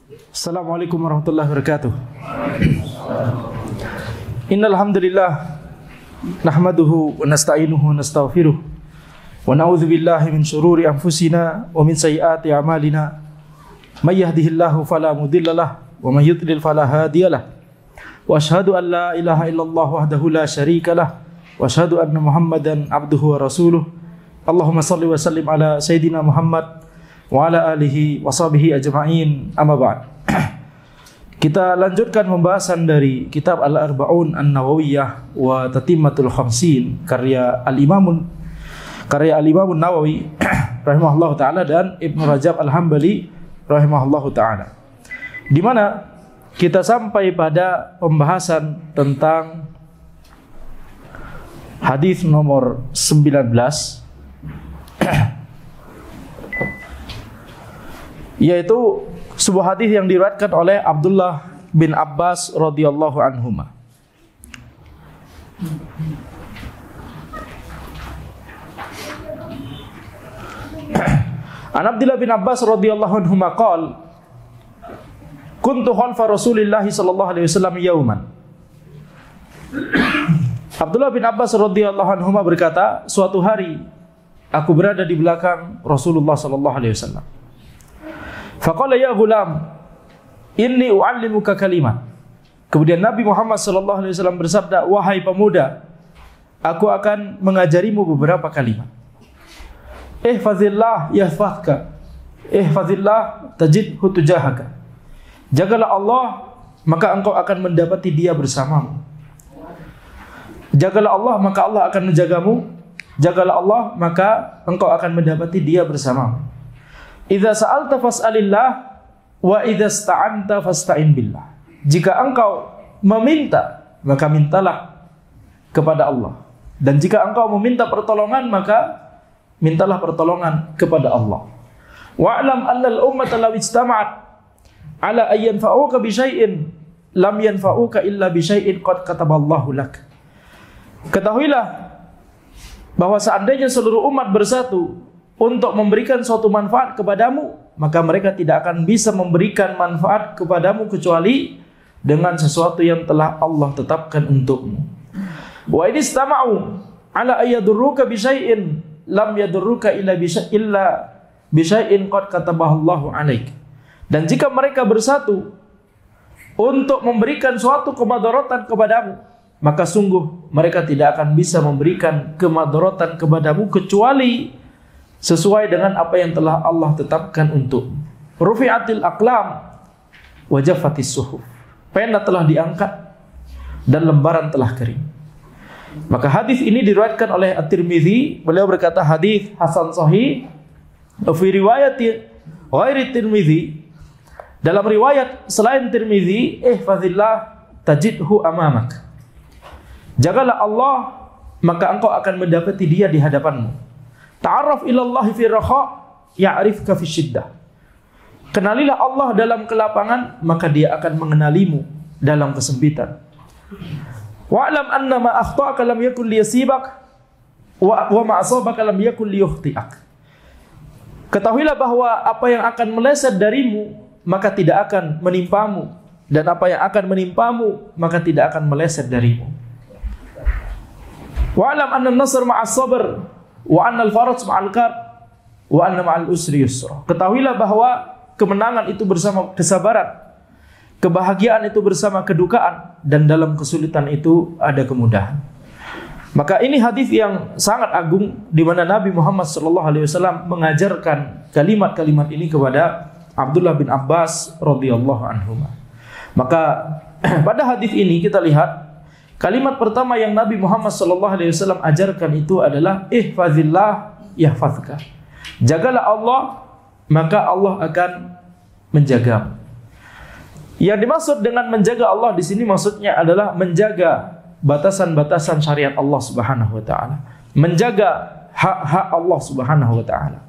Assalamualaikum warahmatullahi wabarakatuh. Innal hamdalillah nahmaduhu wa nasta'inuhu wa nastaghfiruh wa na'udzu billahi min shururi anfusina wa min sayyiati a'malina. May yahdihillahu fala mudhillalah wa may yudlil fala hadiyalah. Wa asyhadu an la ilaha illallah wahdahu la syarikalah wa asyhadu anna Muhammadan abduhu wa rasuluh. Allahumma shalli wa sallim ala sayidina Muhammad wa ala alihi wa sahbihi ajma'in. Amma ba'd. Kita lanjutkan pembahasan dari kitab Al-Arba'un An-Nawawiyah wa Tatimmatul Khamsin karya Al-Imam Nawawi rahimahullahu taala dan Ibnu Rajab Al-Hambali rahimahullahu taala. Di mana kita sampai pada pembahasan tentang hadis nomor 19 yaitu sebuah hadis yang diriwayatkan oleh Abdullah bin Abbas radhiyallahu anhuma. An Abdullah bin Abbas radhiyallahu anhuma qala kuntu khalfa Rasulillah sallallahu alaihi wasallam yauman. Abdullah bin Abbas radhiyallahu anhuma berkata, suatu hari aku berada di belakang Rasulullah sallallahu alaihi wasallam. Faqala ya ghulam, inni u'allimuka kalimat. Kemudian Nabi Muhammad sallallahu alaihi wasallam bersabda, wahai pemuda, aku akan mengajarimu beberapa kalimat. Ihfazillah yahfazka. Ihfazillah tajidhu tujahaka. Jagalah Allah, maka engkau akan mendapati Dia bersamamu. Jagalah Allah, maka Allah akan menjagamu. Jagalah Allah, maka engkau akan mendapati Dia bersamamu. Idza sa'alta fas'alillah wa idza ista'anta fasta'in billah. Jika engkau meminta, maka mintalah kepada Allah. Dan jika engkau meminta pertolongan, maka mintalah pertolongan kepada Allah. Wa'lam anna al-ummata law ijtama'at ala an yanfa'uka bi syai'in lam yanfa'uka illa bi syai'in qad kataballahu lak. Ketahuilah bahwa seandainya seluruh umat bersatu untuk memberikan suatu manfaat kepadamu, maka mereka tidak akan bisa memberikan manfaat kepadamu kecuali dengan sesuatu yang telah Allah tetapkan untukmu. Wa in istama'u ala ayadurruka bi syai'in lam yadurruka illa bi syai'in qad katabahallahu 'alaik. Dan jika mereka bersatu untuk memberikan suatu kemadharatan kepadamu, maka sungguh mereka tidak akan bisa memberikan kemadharatan kepadamu kecuali sesuai dengan apa yang telah Allah tetapkan untuk. Rufi'atil aqlam wa jaffatis suhuf. Pena telah diangkat dan lembaran telah kering. Maka hadis ini diriwayatkan oleh At-Tirmidzi. Beliau berkata hadis hasan sahih. Fi riwayat ghairi Tirmidzi, dalam riwayat selain Tirmidzi, ihfazillah tajidhu amamak. Jagalah Allah, maka engkau akan mendapati Dia di hadapanmu. Ta'arraf ilallahi fi raha ya'rifka fi syiddah. Kenalilah Allah dalam kelapangan, maka Dia akan mengenalimu dalam kesempitan. Wa'lam anna ma akhta'aka lam yakun liyasibak wa ma asabaka lam yakun liyukhti'ak. Ketahuilah bahwa apa yang akan meleset darimu maka tidak akan menimpamu, dan apa yang akan menimpamu maka tidak akan meleset darimu. Wa'lam anna an-nasr ma'as sabr wa annal faraj ma'al karb wa anna ma'al usri yusra. Ketahuilah bahwa kemenangan itu bersama kesabaran, kebahagiaan itu bersama kedukaan, dan dalam kesulitan itu ada kemudahan. Maka ini hadis yang sangat agung di mana Nabi Muhammad SAW mengajarkan kalimat-kalimat ini kepada Abdullah bin Abbas radhiyallahu anhu. Maka pada hadis ini kita lihat kalimat pertama yang Nabi Muhammad SAW ajarkan itu adalah ihfazillah yahfazka. Jagalah Allah, maka Allah akan menjagamu. Yang dimaksud dengan menjaga Allah di sini maksudnya adalah menjaga batasan-batasan syariat Allah Subhanahu wa taala, menjaga hak-hak Allah Subhanahu wa taala.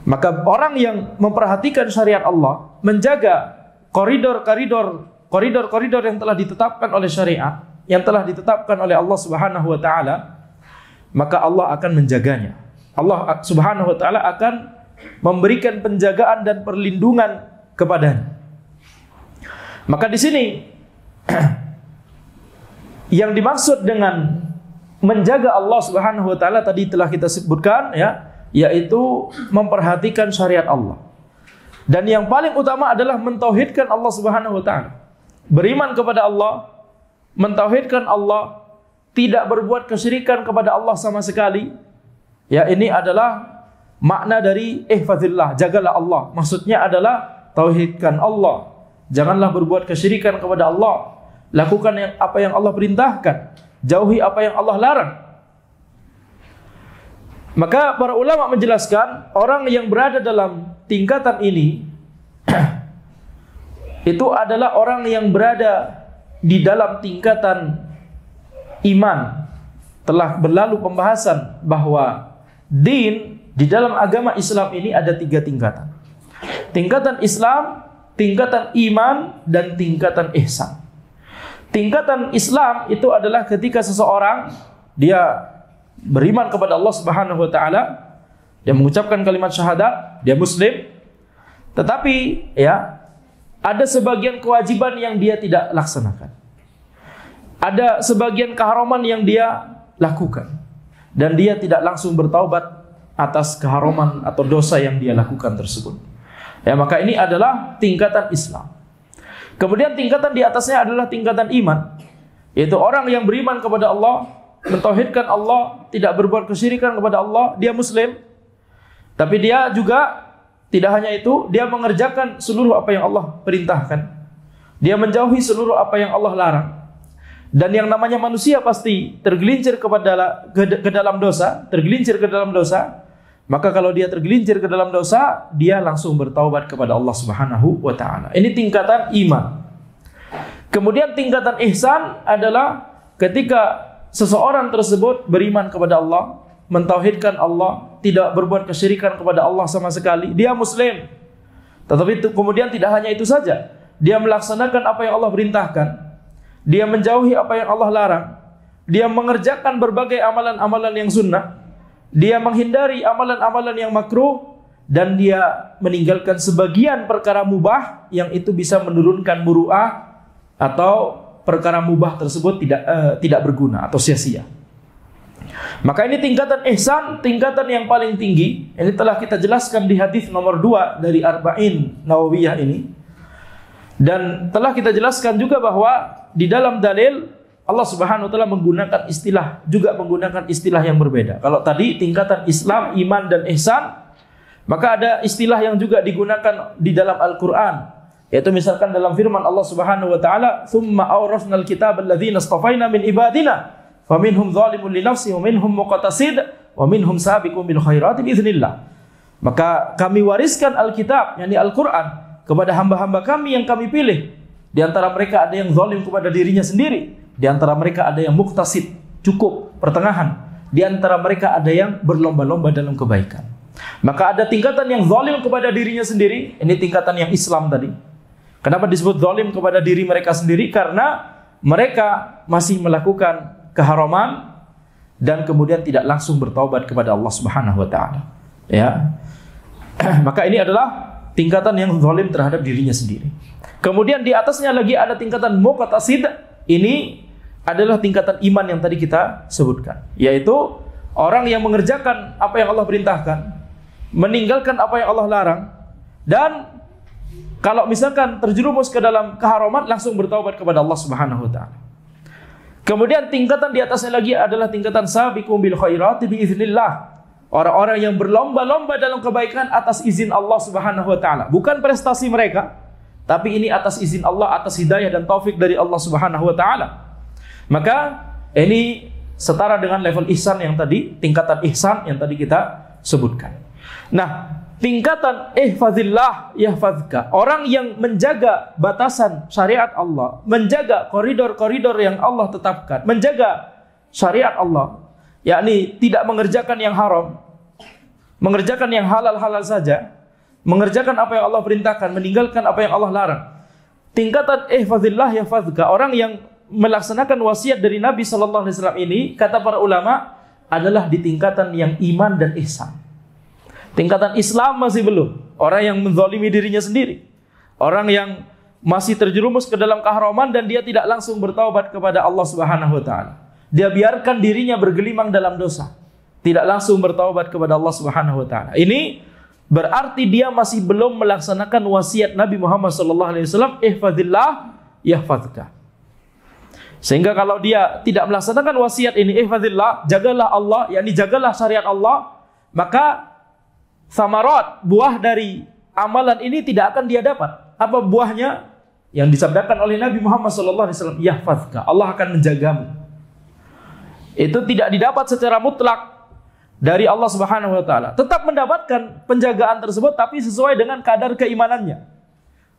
Maka orang yang memperhatikan syariat Allah, menjaga koridor-koridor yang telah ditetapkan oleh syariat, yang telah ditetapkan oleh Allah Subhanahu wa taala, maka Allah akan menjaganya. Allah Subhanahu wa taala akan memberikan penjagaan dan perlindungan kepadanya. Maka di sini yang dimaksud dengan menjaga Allah Subhanahu wa taala tadi telah kita sebutkan ya, yaitu memperhatikan syariat Allah. Dan yang paling utama adalah mentauhidkan Allah Subhanahu wa taala. Beriman kepada Allah, mentauhidkan Allah, tidak berbuat kesyirikan kepada Allah sama sekali. Ya, ini adalah makna dari ihfazillah, jagalah Allah. Maksudnya adalah tauhidkan Allah. Janganlah berbuat kesyirikan kepada Allah. Lakukan apa yang Allah perintahkan, jauhi apa yang Allah larang. Maka para ulama menjelaskan, orang yang berada dalam tingkatan ini itu adalah orang yang berada di dalam tingkatan iman. Telah berlalu pembahasan bahwa din di dalam agama Islam ini ada 3 tingkatan. Tingkatan Islam, tingkatan iman, dan tingkatan ihsan. Tingkatan Islam itu adalah ketika seseorang dia beriman kepada Allah Subhanahu wa taala, dia mengucapkan kalimat syahadat, dia muslim, tetapi ya ada sebagian kewajiban yang dia tidak laksanakan. Ada sebagian keharaman yang dia lakukan dan dia tidak langsung bertaubat atas keharaman atau dosa yang dia lakukan tersebut. Ya, maka ini adalah tingkatan Islam. Kemudian tingkatan di atasnya adalah tingkatan iman, yaitu orang yang beriman kepada Allah, mentauhidkan Allah, tidak berbuat kesyirikan kepada Allah, dia muslim. Tapi dia juga tidak hanya itu, dia mengerjakan seluruh apa yang Allah perintahkan. Dia menjauhi seluruh apa yang Allah larang. Dan yang namanya manusia pasti tergelincir ke dalam dosa, tergelincir ke dalam dosa. Maka kalau dia tergelincir ke dalam dosa, dia langsung bertaubat kepada Allah Subhanahu wa taala. Ini tingkatan iman. Kemudian tingkatan ihsan adalah ketika seseorang tersebut beriman kepada Allah, mentauhidkan Allah, tidak berbuat kesyirikan kepada Allah sama sekali, dia muslim. Tetapi kemudian tidak hanya itu saja, dia melaksanakan apa yang Allah perintahkan, dia menjauhi apa yang Allah larang, dia mengerjakan berbagai amalan-amalan yang sunnah, dia menghindari amalan-amalan yang makruh, dan dia meninggalkan sebagian perkara mubah yang itu bisa menurunkan muru'ah atau perkara mubah tersebut tidak berguna atau sia-sia. Maka ini tingkatan ihsan, tingkatan yang paling tinggi. Ini telah kita jelaskan di hadis nomor 2 dari Arba'in Nawawiyah ini. Dan telah kita jelaskan juga bahwa di dalam dalil Allah Subhanahu wa taala menggunakan istilah yang berbeda. Kalau tadi tingkatan Islam, iman dan ihsan, maka ada istilah yang juga digunakan di dalam Al-Qur'an, yaitu misalkan dalam firman Allah Subhanahu wa taala, "Tsumma awrasnal kitaba alladziina istafaina min ibadina, faminhum dzalimun li nafsihi wa minhum muqtasid wa minhum sabiqun bil khairati biiznillah." Maka kami wariskan Alkitab, yakni Al-Qur'an, kepada hamba-hamba kami yang kami pilih. Di antara mereka ada yang zalim kepada dirinya sendiri, di antara mereka ada yang muqtasid, cukup, pertengahan, di antara mereka ada yang berlomba-lomba dalam kebaikan. Maka ada tingkatan yang zalim kepada dirinya sendiri, ini tingkatan yang Islam tadi. Kenapa disebut zalim kepada diri mereka sendiri? Karena mereka masih melakukan keharaman dan kemudian tidak langsung bertaubat kepada Allah Subhanahu wa taala. Ya. Maka ini adalah tingkatan yang zalim terhadap dirinya sendiri. Kemudian di atasnya lagi ada tingkatan muqtasid. Ini adalah tingkatan iman yang tadi kita sebutkan, yaitu orang yang mengerjakan apa yang Allah perintahkan, meninggalkan apa yang Allah larang, dan kalau misalkan terjerumus ke dalam keharaman langsung bertaubat kepada Allah Subhanahu wa taala. Kemudian tingkatan di atasnya lagi adalah tingkatan sabiqum bil khairati biiznillah. Orang-orang yang berlomba-lomba dalam kebaikan atas izin Allah Subhanahu wa taala. Bukan prestasi mereka, tapi ini atas izin Allah, atas hidayah dan taufik dari Allah Subhanahu wa taala. Maka ini setara dengan level ihsan yang tadi, tingkatan ihsan yang tadi kita sebutkan. Nah, tingkatan ihfazillah yahfazka, orang yang menjaga batasan syariat Allah, menjaga koridor-koridor yang Allah tetapkan, menjaga syariat Allah, yakni tidak mengerjakan yang haram, mengerjakan yang halal-halal saja, mengerjakan apa yang Allah perintahkan, meninggalkan apa yang Allah larang. Tingkatan ihfazillah yahfazka, orang yang melaksanakan wasiat dari Nabi sallallahu alaihi wasallam ini, kata para ulama, adalah di tingkatan yang iman dan ihsan. Tingkatan Islam masih belum. Orang yang menzalimi dirinya sendiri, orang yang masih terjerumus ke dalam keharaman dan dia tidak langsung bertaubat kepada Allah Subhanahu wa taala. Dia biarkan dirinya bergelimang dalam dosa, tidak langsung bertaubat kepada Allah Subhanahu wa taala. Ini berarti dia masih belum melaksanakan wasiat Nabi Muhammad sallallahu alaihi wasallam, ihfazillah yahfazka. Sehingga kalau dia tidak melaksanakan wasiat ini, ihfazillah, jagalah Allah, yakni jagalah syariat Allah, maka samarat, buah dari amalan ini tidak akan dia dapat. Apa buahnya? Yang disabdakan oleh Nabi Muhammad SAW, yahfazka, Allah akan menjagamu. Itu tidak didapat secara mutlak dari Allah Subhanahu wa taala. Tetap mendapatkan penjagaan tersebut tapi sesuai dengan kadar keimanannya.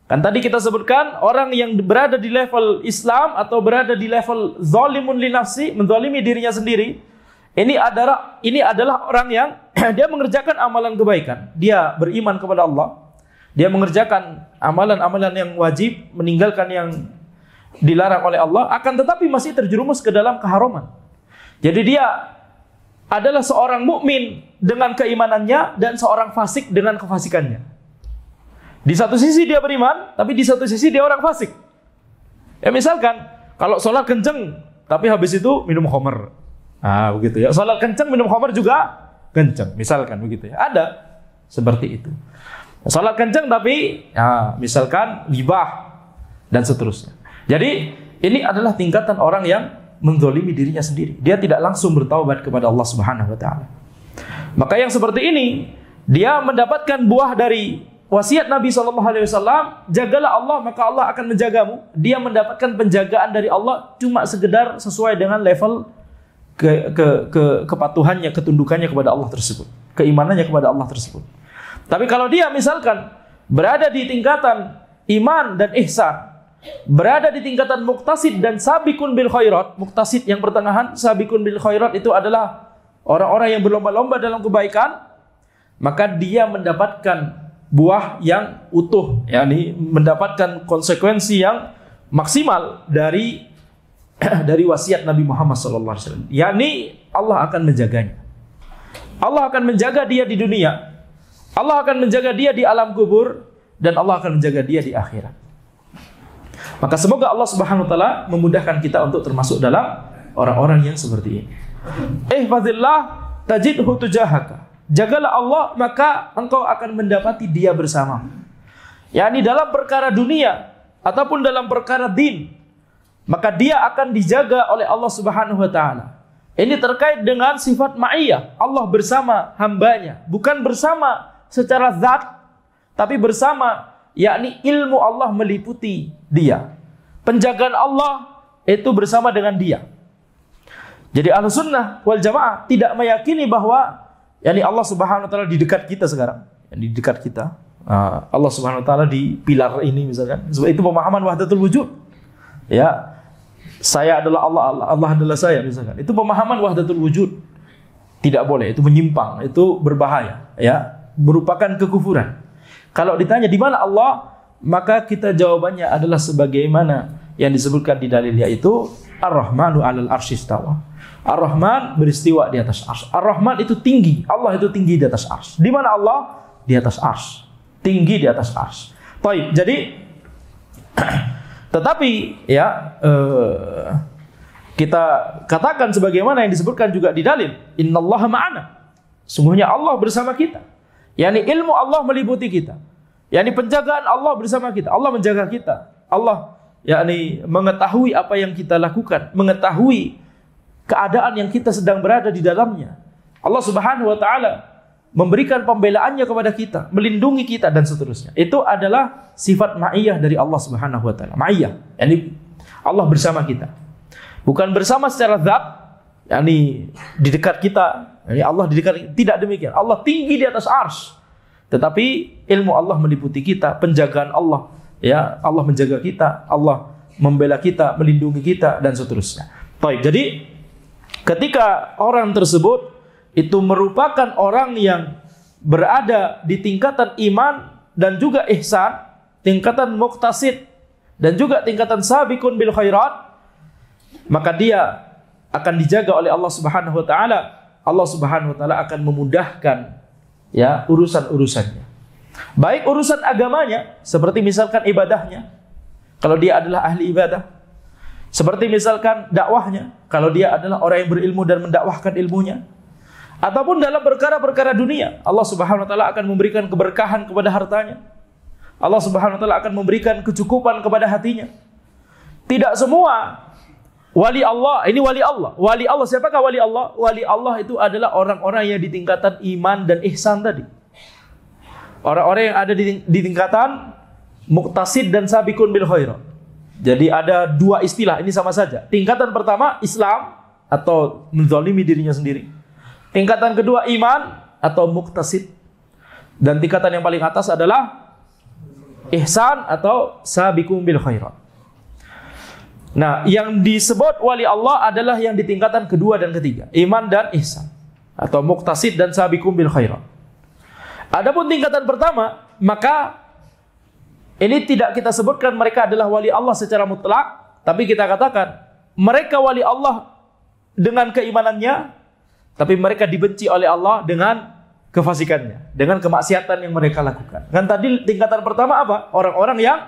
Kan tadi kita sebutkan orang yang berada di level Islam atau berada di level zalimun li nafsi, menzalimi dirinya sendiri. Ini adalah orang yang dia mengerjakan amalan kebaikan. Dia beriman kepada Allah. Dia mengerjakan amalan-amalan yang wajib, meninggalkan yang dilarang oleh Allah, akan tetapi masih terjerumus ke dalam keharaman. Jadi dia adalah seorang mukmin dengan keimanannya dan seorang fasik dengan kefasikannya. Di satu sisi dia beriman, tapi di satu sisi dia orang fasik. Ya misalkan, kalau sholat kenceng, tapi habis itu minum khamr. Begitu ya. Sholat kenceng, minum khamr juga kenceng. Misalkan begitu ya. Ada seperti itu. Salat kencang tapi misalkan ghibah dan seterusnya. Jadi ini adalah tingkatan orang yang menzalimi dirinya sendiri. Dia tidak langsung bertaubat kepada Allah Subhanahu wa taala. Maka yang seperti ini dia mendapatkan buah dari wasiat Nabi sallallahu alaihi wasallam, jagalah Allah maka Allah akan menjagamu. Dia mendapatkan penjagaan dari Allah cuma sekedar sesuai dengan level kepatuhannya, ketundukannya kepada Allah tersebut, keimanannya kepada Allah tersebut. Tapi kalau dia misalkan berada di tingkatan iman dan ihsan, berada di tingkatan muqtasid dan sabiqun bil khairat, muqtasid yang pertengahan, sabiqun bil khairat itu adalah orang-orang yang berlomba-lomba dalam kebaikan, maka dia mendapatkan buah yang utuh, yakni mendapatkan konsekuensi yang maksimal dari wasiat Nabi Muhammad SAW. Yakni Allah akan menjaganya. Allah akan menjaga dia di dunia. Allah akan menjaga dia di alam kubur dan Allah akan menjaga dia di akhirat. Maka semoga Allah Subhanahu wa taala memudahkan kita untuk termasuk dalam orang-orang yang seperti ini. Ihfazillah tajidhu tujahaka. Jagalah Allah maka engkau akan mendapati dia bersama. yakni dalam perkara dunia ataupun dalam perkara din, maka dia akan dijaga oleh Allah Subhanahu wa taala. Ini terkait dengan sifat ma'iyah, Allah bersama hambanya, bukan bersama secara zat, tapi bersama, yakni ilmu Allah meliputi dia. Penjagaan Allah itu bersama dengan dia. Jadi Ahlussunnah wal Jamaah tidak meyakini bahwa yakni Allah Subhanahu wa taala di dekat kita sekarang, di dekat kita. Allah Subhanahu wa taala di pilar ini misalkan. Sebab itu pemahaman wahdatul wujud. Ya. Saya adalah Allah, Allah adalah saya misalkan. Itu pemahaman wahdatul wujud. Tidak boleh, itu menyimpang, itu berbahaya, ya. Merupakan kekufuran. Kalau ditanya di mana Allah, maka kita jawabannya adalah sebagaimana yang disebutkan di dalil, yaitu Ar-Rahmanu 'alal arsy istawa. Ar-Rahman beristiwa di atas arsy. Ar-Rahman itu tinggi, Allah itu tinggi di atas arsy. Di mana Allah? Di atas arsy. Tinggi di atas arsy. Baik, jadi tetapi ya kita katakan sebagaimana yang disebutkan juga di dalil, innallaha ma'ana. Sungguhnya Allah bersama kita. Yani ilmu Allah meliputi kita. Yani penjagaan Allah bersama kita. Allah menjaga kita. Allah yakni mengetahui apa yang kita lakukan, mengetahui keadaan yang kita sedang berada di dalamnya. Allah Subhanahu wa taala memberikan pembelaannya kepada kita, melindungi kita dan seterusnya. Itu adalah sifat ma'iyah dari Allah Subhanahu wa taala. Ma'iyah, yakni Allah bersama kita. Bukan bersama secara zat, yakni di dekat kita, yakni Allah di dekat, tidak demikian. Allah tinggi di atas arsy. Tetapi ilmu Allah meliputi kita, penjagaan Allah, ya, Allah menjaga kita, Allah membela kita, melindungi kita dan seterusnya. Baik, jadi ketika orang tersebut itu merupakan orang yang berada di tingkatan iman dan juga ihsan, tingkatan muqtasid dan juga tingkatan sabiqun bil khairat, maka dia akan dijaga oleh Allah Subhanahu wa taala. Allah Subhanahu wa taala akan memudahkan ya urusan-urusannya. Baik urusan agamanya seperti misalkan ibadahnya, kalau dia adalah ahli ibadah. Seperti misalkan dakwahnya, kalau dia adalah orang yang berilmu dan mendakwahkan ilmunya. Ataupun dalam perkara-perkara dunia, Allah Subhanahu wa taala akan memberikan keberkahan kepada hartanya. Allah Subhanahu wa taala akan memberikan kecukupan kepada hatinya. Tidak semua wali Allah, ini wali Allah. Wali Allah, siapakah wali Allah? Wali Allah itu adalah orang-orang yang di tingkatan iman dan ihsan tadi. Orang-orang yang ada di tingkatan muqtasid dan sabiqun bil khairat. Jadi ada dua istilah, ini sama saja. Tingkatan pertama Islam atau menzalimi dirinya sendiri. Tingkatan kedua iman atau muqtasid. Dan tingkatan yang paling atas adalah ihsan atau sabiqun bil khairat. Nah, yang disebut wali Allah adalah yang di tingkatan kedua dan ketiga, iman dan ihsan atau muqtasid dan sabiqun bil khairat. Adapun tingkatan pertama, maka ini tidak kita sebutkan mereka adalah wali Allah secara mutlak, tapi kita katakan mereka wali Allah dengan keimanannya, tapi mereka dibenci oleh Allah dengan kefasikannya, dengan kemaksiatan yang mereka lakukan. Kan tadi tingkatan pertama apa? Orang-orang yang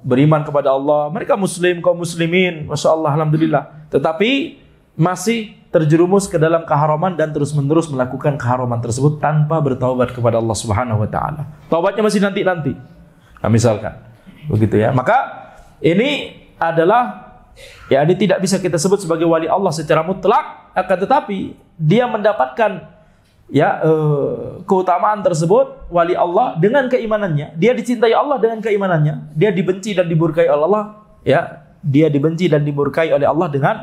beriman kepada Allah, mereka muslim, kaum muslimin, masya Allah, alhamdulillah. Tetapi masih terjerumus ke dalam keharaman dan terus-menerus melakukan keharaman tersebut tanpa bertaubat kepada Allah Subhanahu wa taala. Taubatnya masih nanti-nanti. Nah, misalkan begitu ya. Maka ini adalah ini tidak bisa kita sebut sebagai wali Allah secara mutlak, akan tetapi dia mendapatkan keutamaan tersebut, wali Allah dengan keimanannya. Dia dicintai Allah dengan keimanannya. Dia dibenci dan dimurkai oleh Allah, dia dibenci dan dimurkai oleh Allah dengan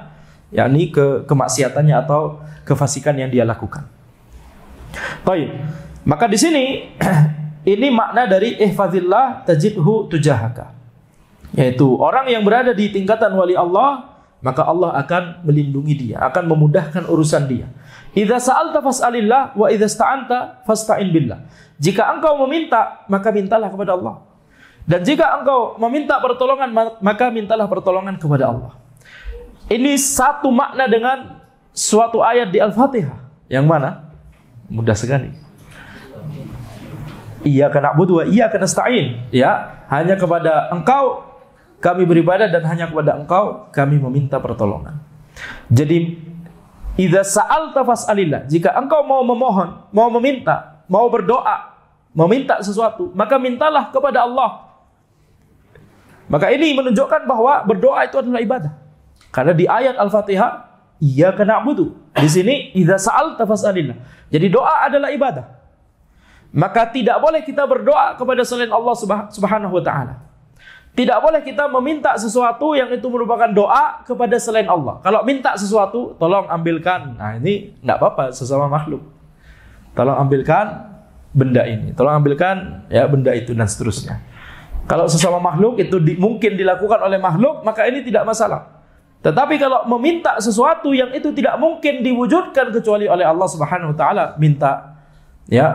kemaksiatannya atau kefasikan yang dia lakukan. Baik. Maka di sini ini makna dari ihfazillah tajidhu tujahaka. Yaitu orang yang berada di tingkatan wali Allah, maka Allah akan melindungi dia, akan memudahkan urusan dia. Idza sa'alta fas'alillah wa idza ista'anta fasta'in billah. Jika engkau meminta, maka mintalah kepada Allah. Dan jika engkau meminta pertolongan, maka mintalah pertolongan kepada Allah. Ini satu makna dengan suatu ayat di Al-Fatihah. Yang mana? Mudah sekali. Iyyaka na'budu wa iyyaka nasta'in. Hanya kepada Engkau kami beribadah dan hanya kepada Engkau kami meminta pertolongan. Jadi idza sa'alta fas'alillah. Jika engkau mau memohon, mau meminta, mau berdoa, meminta sesuatu, maka mintalah kepada Allah. Maka ini menunjukkan bahwa berdoa itu adalah ibadah. Karena di ayat Al-Fatihah iyyaka na'budu. Di sini idza sa'alta fas'alillah. Jadi doa adalah ibadah. Maka tidak boleh kita berdoa kepada selain Allah Subhanahu wa taala. Tidak boleh kita meminta sesuatu yang itu merupakan doa kepada selain Allah. Kalau minta sesuatu, tolong ambilkan. Nah, ini enggak apa-apa sesama makhluk. Tolong ambilkan benda ini, tolong ambilkan benda itu dan seterusnya. Kalau sesama makhluk itu mungkin dilakukan oleh makhluk, maka ini tidak masalah. Tetapi kalau meminta sesuatu yang itu tidak mungkin diwujudkan kecuali oleh Allah Subhanahu wa taala, minta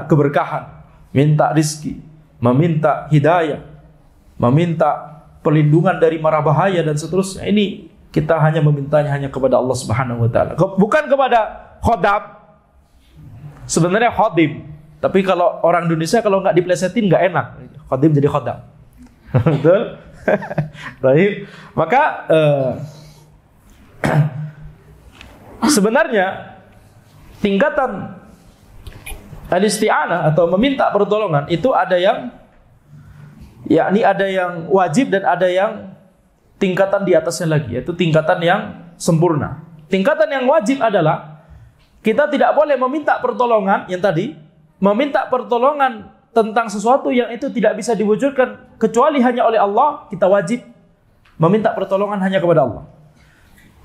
keberkahan, minta rizki, meminta hidayah, meminta perlindungan dari mara bahaya dan seterusnya. Ini kita hanya memintanya hanya kepada Allah Subhanahu wa taala. Bukan kepada khodam. Sebenarnya khodim. Tapi kalau orang Indonesia kalau nggak diplesetin nggak enak. Khodim jadi khodam. Betul? Baik. Maka sebenarnya tingkatan al-isti'anah atau meminta pertolongan itu ada yang ada yang wajib dan ada yang tingkatan di atasnya lagi, yaitu tingkatan yang sempurna. Tingkatan yang wajib adalah kita tidak boleh meminta pertolongan yang tadi, meminta pertolongan tentang sesuatu yang itu tidak bisa diwujudkan kecuali hanya oleh Allah. Kita wajib meminta pertolongan hanya kepada Allah.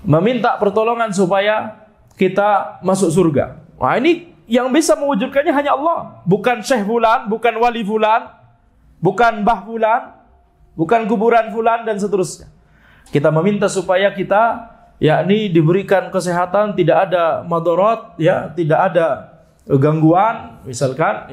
Meminta pertolongan supaya kita masuk surga. Wah, ini yang bisa mewujudkannya hanya Allah, bukan syekh fulan, bukan wali fulan, bukan mbah fulan, bukan kuburan fulan dan seterusnya. Kita meminta supaya kita diberikan kesehatan, tidak ada madarat, tidak ada gangguan, misalkan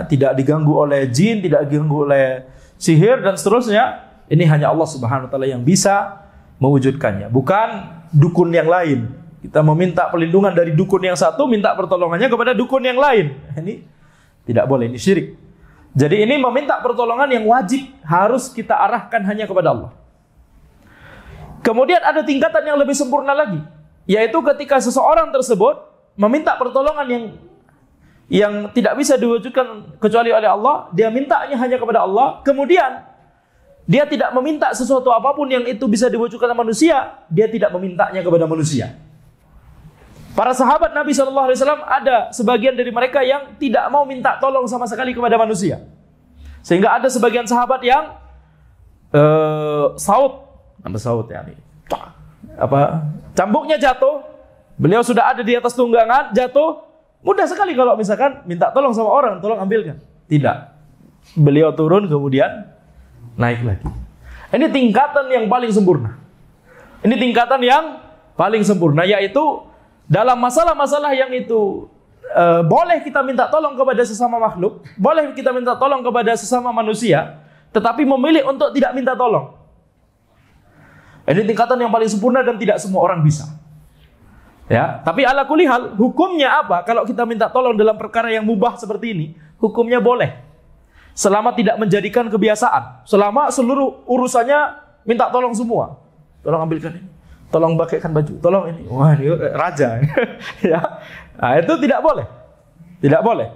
tidak diganggu oleh jin, tidak diganggu oleh sihir dan seterusnya. Ini hanya Allah Subhanahu wa taala yang bisa mewujudkannya, bukan dukun yang lain. Kita meminta perlindungan dari dukun yang satu, minta pertolongannya kepada dukun yang lain. Ini tidak boleh, ini syirik. Jadi ini meminta pertolongan yang wajib harus kita arahkan hanya kepada Allah. Kemudian ada tingkatan yang lebih sempurna lagi, yaitu ketika seseorang tersebut meminta pertolongan yang tidak bisa diwujudkan kecuali oleh Allah, dia mintanya hanya kepada Allah, kemudian dia tidak meminta sesuatu apapun yang itu bisa diwujudkan oleh manusia, dia tidak memintanya kepada manusia. Para sahabat Nabi SAW ada sebagian dari mereka yang tidak mau minta tolong sama sekali kepada manusia. Sehingga ada sebagian sahabat yang cambuknya jatuh, beliau sudah ada di atas tunggangan, jatuh, mudah sekali kalau misalkan minta tolong sama orang, tolong ambilkan. Tidak. Beliau turun kemudian naik lagi. Ini tingkatan yang paling sempurna. Ini tingkatan yang paling sempurna, yaitu dalam masalah-masalah yang itu boleh kita minta tolong kepada sesama makhluk, boleh kita minta tolong kepada sesama manusia, tetapi memilih untuk tidak minta tolong. Ini tingkatan yang paling sempurna dan tidak semua orang bisa. Ya, tapi ala kulli hal, hukumnya apa? Kalau kita minta tolong dalam perkara yang mubah seperti ini, hukumnya boleh. Selama tidak menjadikan kebiasaan. Selama seluruh urusannya minta tolong semua. Tolong ambilkan ini. Tolong pakaikan baju. Tolong ini. Wah, ini raja. Ya. Nah, itu tidak boleh. Tidak boleh.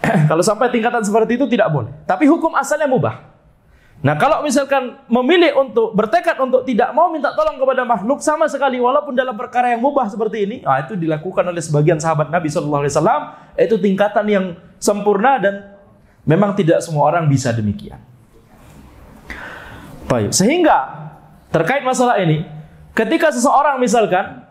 Kalau sampai tingkatan seperti itu tidak boleh. Tapi hukum asalnya mubah. Nah, kalau misalkan memilih untuk bertekad untuk tidak mau minta tolong kepada makhluk sama sekali walaupun dalam perkara yang mubah seperti ini, itu dilakukan oleh sebagian sahabat Nabi SAW. Itu tingkatan yang sempurna dan memang tidak semua orang bisa demikian. Baik, sehingga terkait masalah ini, ketika seseorang misalkan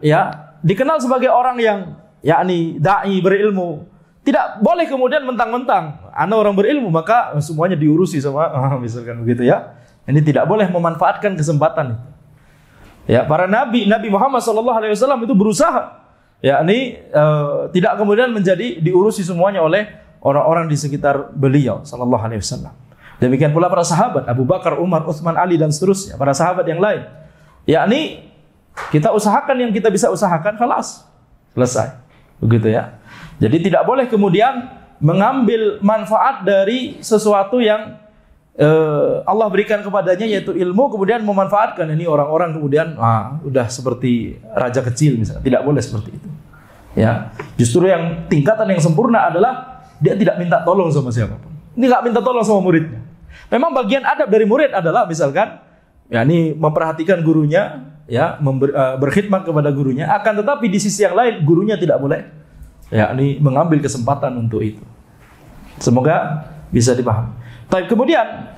dikenal sebagai orang yang yakni dai berilmu, tidak boleh kemudian mentang-mentang ana orang berilmu maka semuanya diurusi sama misalkan begitu ya. Ini tidak boleh memanfaatkan kesempatan itu. Ya, para Nabi Muhammad SAW itu berusaha tidak kemudian menjadi diurusi semuanya oleh orang-orang di sekitar beliau sallallahu alaihi wasallam. Demikian pula para sahabat Abu Bakar, Umar, Utsman, Ali dan seterusnya, para sahabat yang lain. Yakni kita usahakan yang kita bisa usahakan, khalas, selesai. Begitu ya. Jadi tidak boleh kemudian mengambil manfaat dari sesuatu yang Allah berikan kepadanya, yaitu ilmu, kemudian memanfaatkan. Ini orang-orang kemudian udah seperti raja kecil misalnya. Tidak boleh seperti itu. Ya, justru yang tingkatan yang sempurna adalah dia tidak minta tolong sama siapapun. Ini nggak minta tolong sama muridnya. Memang bagian adab dari murid adalah misalkan ini memperhatikan gurunya, berkhidmat kepada gurunya. Akan tetapi di sisi yang lain gurunya tidak boleh ini mengambil kesempatan untuk itu. Semoga bisa dipahami. Tapi kemudian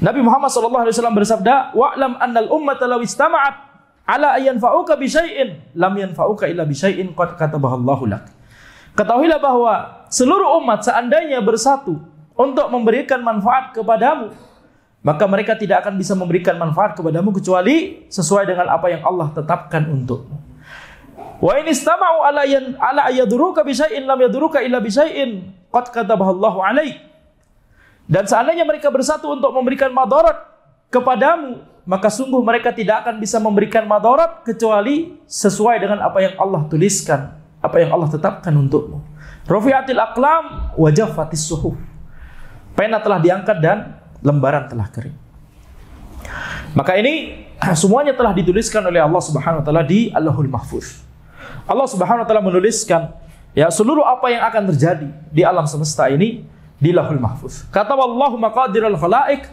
Nabi Muhammad SAW bersabda, wa'lam annal ummata law istama'at ala ayanfa'uka bi syai'in lam yanfa'uka illa bi syai'in qad katabahallahu lak. Ketahuilah bahwa seluruh umat seandainya bersatu untuk memberikan manfaat kepadamu, maka mereka tidak akan bisa memberikan manfaat kepadamu kecuali sesuai dengan apa yang Allah tetapkan untukmu. Wa in istama'u ala ayaduruka bi syai'in lam yaduruka illa bi syai'in qad katabahallahu alaik. Dan seandainya mereka bersatu untuk memberikan madarat kepadamu, maka sungguh mereka tidak akan bisa memberikan madarat kecuali sesuai dengan apa yang Allah tuliskan, apa yang Allah tetapkan untukmu. Rufi'atil aqlam wa jaffatis suhuf. Pena telah diangkat dan lembaran telah kering. Maka ini semuanya telah dituliskan oleh Allah Subhanahu wa taala di Allahul Mahfuz. Allah Subhanahu wa taala menuliskan seluruh apa yang akan terjadi di alam semesta ini di Lauhul Mahfuz. Kata wallahu maqadiral khalaiq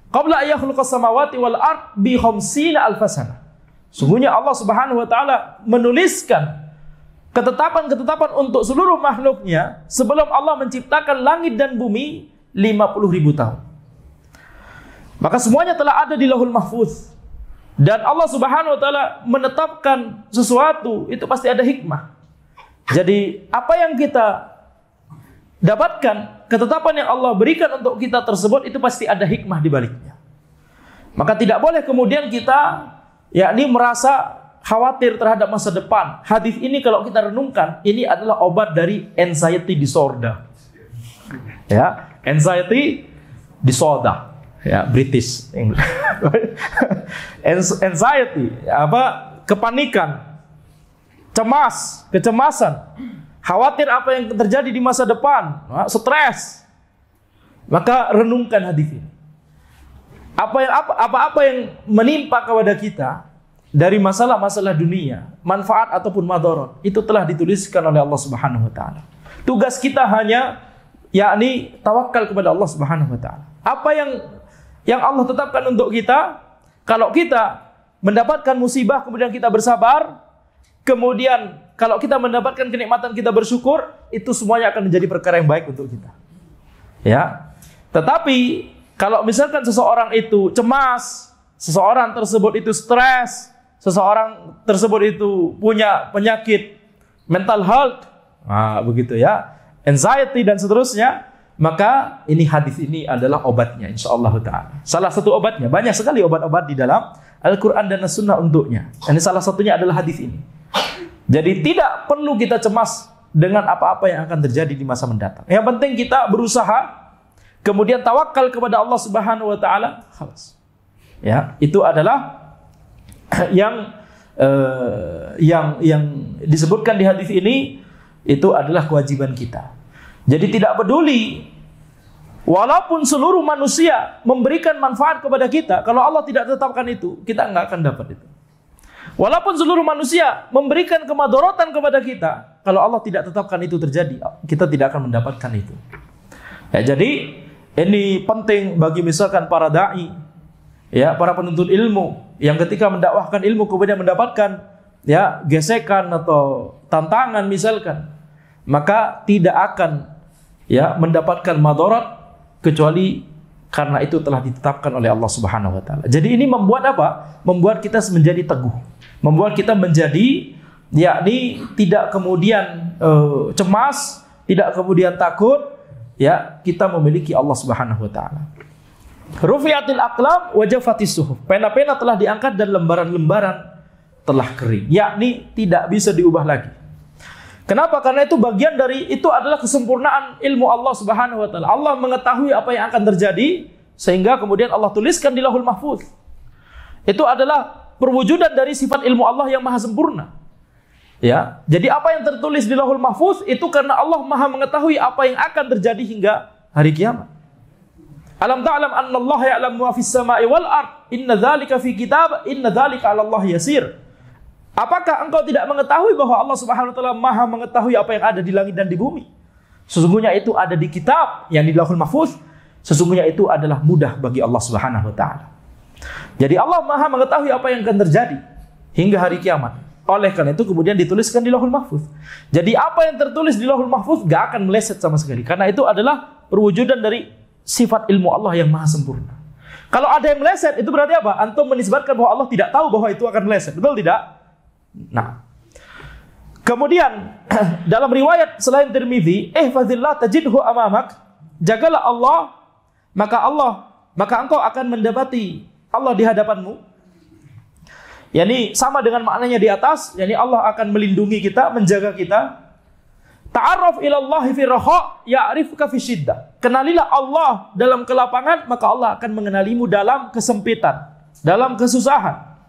qabla an yakhluqas samawati wal ard bi 50 alf sana. Sungguhnya Allah Subhanahu wa taala menuliskan ketetapan-ketetapan untuk seluruh makhluknya sebelum Allah menciptakan langit dan bumi 50.000 tahun. Maka semuanya telah ada di Lauhul Mahfuz. Dan Allah Subhanahu wa taala menetapkan sesuatu itu pasti ada hikmah. Jadi apa yang kita dapatkan, ketetapan yang Allah berikan untuk kita tersebut itu pasti ada hikmah di baliknya. Maka tidak boleh kemudian kita merasa khawatir terhadap masa depan. Hadis ini kalau kita renungkan, ini adalah obat dari anxiety disorder. Anxiety disorder. British English. Anxiety, kepanikan, cemas, kecemasan, khawatir apa yang terjadi di masa depan, stres. Maka renungkan hadis ini. Apa-apa yang menimpa kepada kita dari masalah-masalah dunia, manfaat ataupun madarat, itu telah dituliskan oleh Allah Subhanahu wa taala. Tugas kita hanya yakni tawakal kepada Allah Subhanahu wa taala. Apa yang Allah tetapkan untuk kita, kalau kita mendapatkan musibah kemudian kita bersabar, kemudian kalau kita mendapatkan kenikmatan kita bersyukur, itu semuanya akan menjadi perkara yang baik untuk kita. Ya. Tetapi kalau misalkan seseorang itu cemas, seseorang tersebut itu stres, seseorang tersebut itu punya penyakit mental health, begitu ya, anxiety dan seterusnya, maka ini hadis ini adalah obatnya insyaallah taala. Salah satu obatnya, banyak sekali obat-obat di dalam Al-Qur'an dan As-Sunnah untuknya. Ini salah satunya adalah hadis ini. Jadi tidak perlu kita cemas dengan apa-apa yang akan terjadi di masa mendatang. Yang penting kita berusaha, kemudian tawakal kepada Allah Subhanahu wa taala, khalas. Ya, itu adalah yang disebutkan di hadis ini, itu adalah kewajiban kita. Jadi tidak peduli walaupun seluruh manusia memberikan manfaat kepada kita, kalau Allah tidak tetapkan itu, kita nggak akan dapat itu. Walaupun seluruh manusia memberikan kemadharatan kepada kita, kalau Allah tidak tetapkan itu terjadi, kita tidak akan mendapatkan itu. Ya, jadi ini penting bagi misalkan para dai, ya, para penuntut ilmu yang ketika mendakwahkan ilmu kemudian mendapatkan ya gesekan atau tantangan misalkan, maka tidak akan ya mendapatkan madarat kecuali karena itu telah ditetapkan oleh Allah Subhanahu wa taala. Jadi ini membuat apa? Membuat kita menjadi teguh, membuat kita menjadi yakni tidak kemudian cemas, tidak kemudian takut, ya, kita memiliki Allah Subhanahu wa taala. Rufi'atil aqlam wa jaffatis suhuf. Pena-pena telah diangkat dan lembaran-lembaran telah kering, yakni tidak bisa diubah lagi. Kenapa? Karena itu bagian dari, itu adalah kesempurnaan ilmu Allah Subhanahu wa taala. Allah mengetahui apa yang akan terjadi sehingga kemudian Allah tuliskan di Lauhul Mahfuz. Itu adalah perwujudan dari sifat ilmu Allah yang maha sempurna. Ya, jadi apa yang tertulis di Lauhul Mahfuz itu karena Allah maha mengetahui apa yang akan terjadi hingga hari kiamat. Alam ta'lam anna Allah ya'lamu ma fis sama'i wal ard, inna dzalika fi kitab, inna dzalika 'ala Allah yasir. Apakah engkau tidak mengetahui bahwa Allah Subhanahu wa taala maha mengetahui apa yang ada di langit dan di bumi? Sesungguhnya itu ada di kitab yang di Lauhul Mahfuz. Sesungguhnya itu adalah mudah bagi Allah Subhanahu wa taala. Jadi Allah maha mengetahui apa yang akan terjadi hingga hari kiamat. Oleh karena itu kemudian dituliskan di Lauhul Mahfuz. Jadi apa yang tertulis di Lauhul Mahfuz gak akan meleset sama sekali. Karena itu adalah perwujudan dari sifat ilmu Allah yang maha sempurna. Kalau ada yang meleset, itu berarti apa? Antum menisbatkan bahwa Allah tidak tahu bahwa itu akan meleset. Betul tidak? Nah, kemudian dalam riwayat selain Tirmidzi, ihfazillah tajidhu amamak, jagalah Allah, maka engkau akan mendapati Allah di hadapanmu. Yani sama dengan maknanya di atas, yani Allah akan melindungi kita, menjaga kita. Ta'arraf ilallahi fi raha ya'rifka fi syiddah. Kenalilah Allah dalam kelapangan, maka Allah akan mengenalimu dalam kesempitan, dalam kesusahan.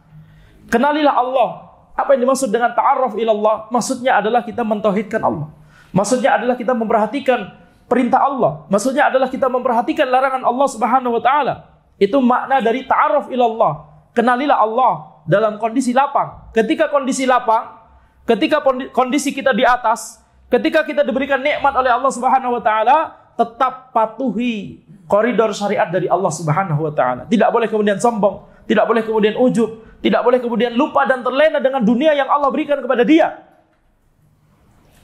Kenalilah Allah. Apa yang dimaksud dengan ta'arraf ilallah? Maksudnya adalah kita mentauhidkan Allah. Maksudnya adalah kita memperhatikan perintah Allah. Maksudnya adalah kita memperhatikan larangan Allah Subhanahu wa taala. Itu makna dari ta'arraf ilallah. Kenalilah Allah dalam kondisi lapang. Ketika kondisi lapang, ketika kondisi kita di atas, ketika kita diberikan nikmat oleh Allah Subhanahu wa taala, tetap patuhi koridor syariat dari Allah Subhanahu wa taala. Tidak boleh kemudian sombong, tidak boleh kemudian ujub, tidak boleh kemudian lupa dan terlena dengan dunia yang Allah berikan kepada dia.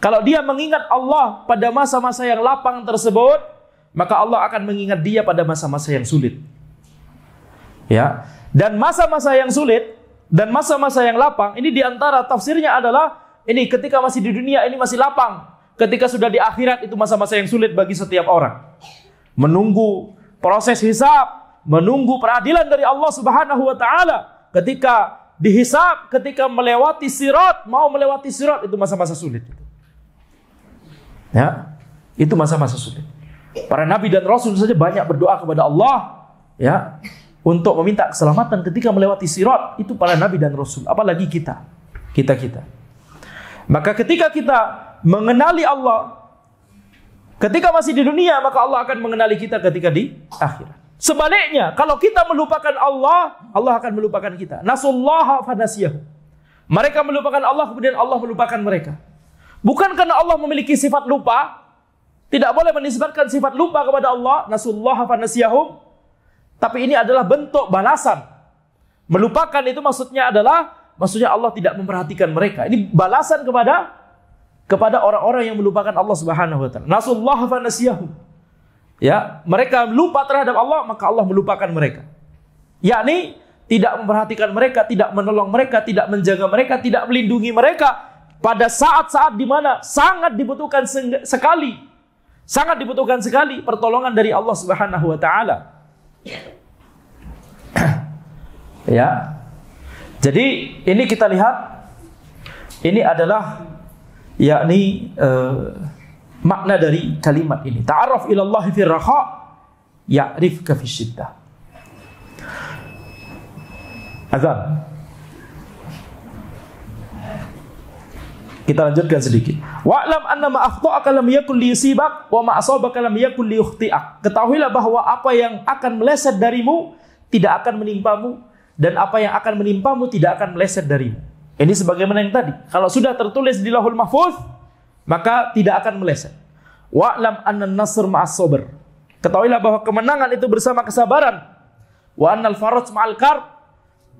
Kalau dia mengingat Allah pada masa-masa yang lapang tersebut, maka Allah akan mengingat dia pada masa-masa yang sulit. Ya, dan masa-masa yang sulit dan masa-masa yang lapang ini diantara tafsirnya adalah ini ketika masih di dunia ini masih lapang, ketika sudah di akhirat itu masa-masa yang sulit bagi setiap orang. Menunggu proses hisab, menunggu peradilan dari Allah Subhanahu wa taala. Ketika dihisab, ketika melewati sirat, mau melewati sirat itu masa-masa sulit. Ya, itu masa-masa sulit. Para nabi dan rasul saja banyak berdoa kepada Allah, ya, untuk meminta keselamatan ketika melewati sirat. Itu para nabi dan rasul, apalagi kita. Maka ketika kita mengenali Allah, Ketika masih di dunia, maka Allah akan mengenali kita ketika di akhirat. Sebaliknya, kalau kita melupakan Allah, Allah akan melupakan kita. Nasullaha fanasiyahu. Mereka melupakan Allah, kemudian Allah melupakan mereka. Bukan karena Allah memiliki sifat lupa, tidak boleh menisbatkan sifat lupa kepada Allah, nasullaha fanasiyahum. Tapi ini adalah bentuk balasan. Melupakan itu maksudnya Allah tidak memperhatikan mereka. Ini balasan kepada orang-orang yang melupakan Allah Subhanahu wa taala. Nasullaha fanasiyahum. Ya, mereka lupa terhadap Allah, maka Allah melupakan mereka. Yakni tidak memperhatikan mereka, tidak menolong mereka, tidak menjaga mereka, tidak melindungi mereka pada saat-saat di mana sangat dibutuhkan sekali pertolongan dari Allah Subhanahu wa taala. Ya. Jadi ini kita lihat, ini adalah yakni makna dari kalimat ini. Ta'arraf ila Allah fi raha ya'rifka fi syiddah. Azan. Kita lanjutkan sedikit. Wa'lam anna ma akhta'aka lam yakun liyusibak wa ma asabaka lam yakun liyukhti'ak. Ketahuilah bahwa apa yang akan meleset darimu tidak akan menimpamu, dan apa yang akan menimpamu tidak akan meleset darimu. Ini sebagaimana yang tadi. Kalau sudah tertulis di Lauhul Mahfuz, maka tidak akan meleset. Wa'lam anna an-nasr ma'as sabr. Ketahuilah bahwa kemenangan itu bersama kesabaran. Wa annal faraj ma'al karb.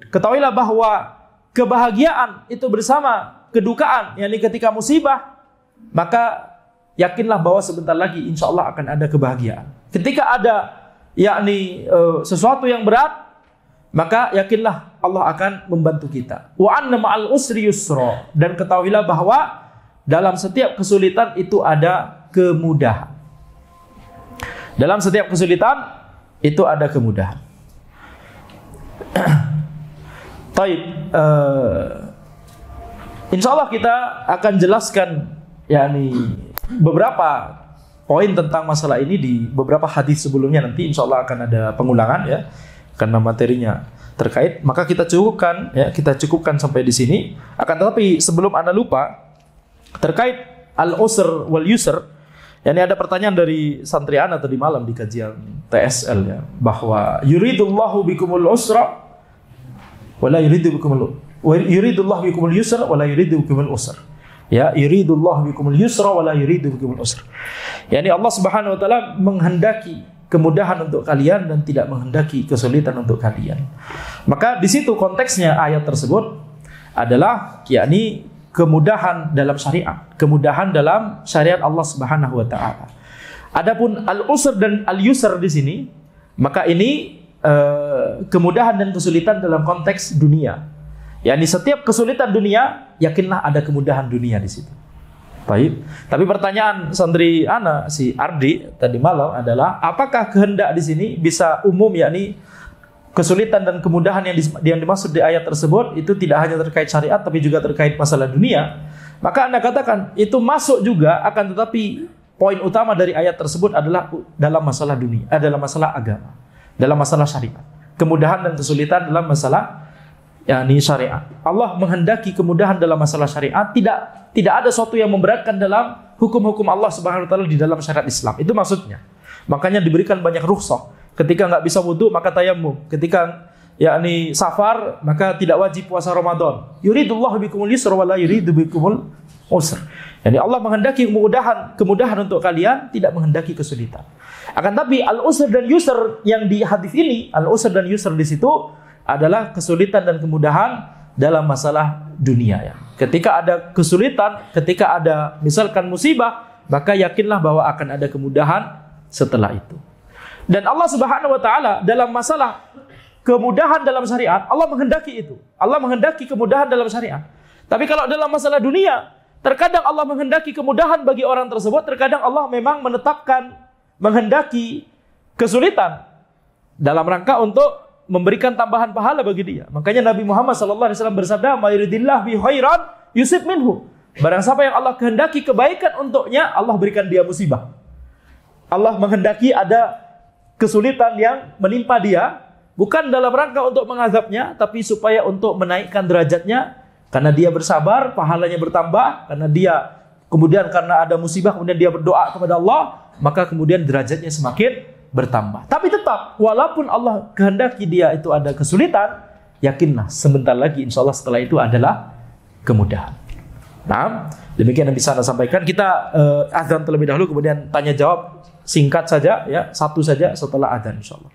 Ketahuilah bahwa kebahagiaan itu bersama kedukaan, yakni ketika musibah, maka yakinlah bahwa sebentar lagi insya Allah akan ada kebahagiaan. Ketika ada yakni sesuatu yang berat, maka yakinlah Allah akan membantu kita. Wa anna ma'al usri yusra. Dan ketahuilah bahwa dalam setiap kesulitan itu ada kemudahan. Dalam setiap kesulitan itu ada kemudahan. Taib. Insya Allah kita akan jelaskan yakni beberapa poin tentang masalah ini di beberapa hadis sebelumnya. Nanti insya Allah akan ada pengulangan ya, karena materinya terkait. Maka kita cukupkan sampai di sini. Akan tetapi sebelum Anda lupa terkait al-usr wal yusr, yakni ada pertanyaan dari santri Anda tadi malam di kajian TSL ya, bahwa yuridullahu bikumul usra wala yuridu bikumul yusra wala yuridu bikumul usra. Ya, yuridullahu bikumul yusra wala yuridu bikumul usra. Yani Allah Subhanahu wa taala menghendaki kemudahan untuk kalian dan tidak menghendaki kesulitan untuk kalian. Maka di situ konteksnya ayat tersebut adalah yakni kemudahan dalam syariat, kemudahan dalam syariat Allah Subhanahu wa taala. Adapun al-usr dan al-yusr di sini, maka ini kemudahan dan kesulitan dalam konteks dunia. Yani setiap kesulitan dunia, yakinlah ada kemudahan dunia di situ. Baik. Tapi pertanyaan santri ana si Ardi tadi malam adalah, apakah kehendak di sini bisa umum, yakni kesulitan dan kemudahan yang dimaksud di ayat tersebut itu tidak hanya terkait syariat tapi juga terkait masalah dunia? Maka Anda katakan itu masuk juga, akan tetapi poin utama dari ayat tersebut adalah dalam masalah dunia, dalam masalah agama, dalam masalah syariat. Kemudahan dan kesulitan dalam masalah yakni syariat. Allah menghendaki kemudahan dalam masalah syariat, tidak ada sesuatu yang memberatkan dalam hukum-hukum Allah Subhanahu wa taala di dalam syariat Islam. Itu maksudnya. Makanya diberikan banyak rukhsah. Ketika nggak bisa wudu maka tayamum. Ketika yakni safar maka tidak wajib puasa Ramadan. Yuridullahu bikumul yusra wa la yuridu bikumul usra. Yani Allah menghendaki kemudahan untuk kalian, tidak menghendaki kesulitan. Akan tapi al-usr dan yusr yang di hadis ini, al-usr dan yusr di situ adalah kesulitan dan kemudahan dalam masalah dunia ya. Ketika ada kesulitan, ketika ada misalkan musibah, maka yakinlah bahwa akan ada kemudahan setelah itu. Dan Allah Subhanahu wa taala dalam masalah kemudahan dalam syariat, Allah menghendaki itu. Allah menghendaki kemudahan dalam syariat. Tapi kalau dalam masalah dunia, terkadang Allah menghendaki kemudahan bagi orang tersebut, terkadang Allah memang menghendaki kesulitan dalam rangka untuk memberikan tambahan pahala bagi dia. Makanya Nabi Muhammad SAW bersabda, "Mayuridillah bi khairan yusib minhu." Barang siapa yang Allah kehendaki kebaikan untuknya, Allah berikan dia musibah. Allah menghendaki ada kesulitan yang menimpa dia, bukan dalam rangka untuk mengazabnya, tapi supaya untuk menaikkan derajatnya. Karena dia bersabar, pahalanya bertambah. Karena dia kemudian karena ada musibah, kemudian dia berdoa kepada Allah, maka kemudian derajatnya semakin bertambah. Tapi tetap, walaupun Allah kehendaki dia itu ada kesulitan, yakinlah sebentar lagi insya Allah setelah itu adalah kemudahan. Nah, demikian yang bisa Anda sampaikan. Kita azan terlebih dahulu, kemudian tanya jawab singkat saja, ya, satu saja setelah azan insya Allah.